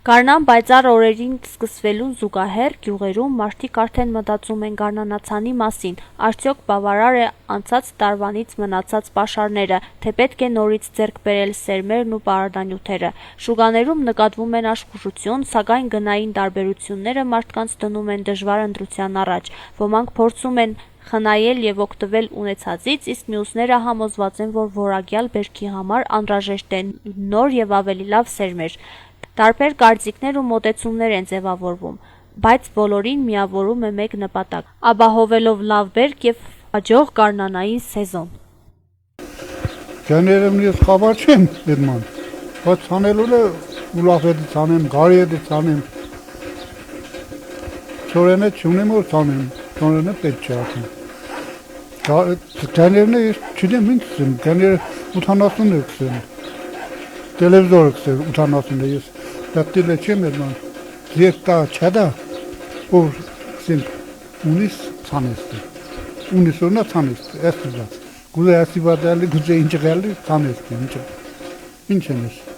Գարնան պայծառ օրերին սկսվելուն զուգահեռ գյուղերում մարդիկ արդեն մտածում են գարնանացանի մասին, արդյոք բավարար է անցած տարվանից մնացած պաշարները, թե պետք է նորից ձեռք բերել սերմերն ու պարարտանյութերը։ Շուկաներում նկատվում են աշխուժություն, սակայն գնային տարբերությունները մարդկանց դնում են դժվար ընտրության առաջ, ոմանք փորձում են խնայել և օգտվել ունեցածից, իսկ մյուսները համոզված են, որ որակյալ բերքի համար անհրաժեշտ է նոր և ավելի լավ սերմեր։ Տարբեր կարծիքներ ու մոտեցումներ են ձևավորվում, բայց բոլորին միավորում է մեկ նպատակ՝ ապահովելով լավ բերք և հաջող գարնանային սեզոն։ Գաներım ես խաբար չեմ դերման, բայց ցանելուն է ուլավ էդի ցանեմ, գարի էդի ցանեմ։ Չորենը չունեմ որ ցանեմ, ցորենը պետք չէ ասեմ։ Գաներն ես չդեմ ինչ ցեմ, գաները 80 է քսեմ։ Տելևիզորը քսեմ 80 է ես։ Դատիլը չեմ երման, երկտա չադա, որ սենք ունիս ցանեստի, ունիս որնա ցանեստի, ես ուզած, գուզե ասի բադալի, գուզե ինչ գալի, ցանեստի, ինչ եմ ես։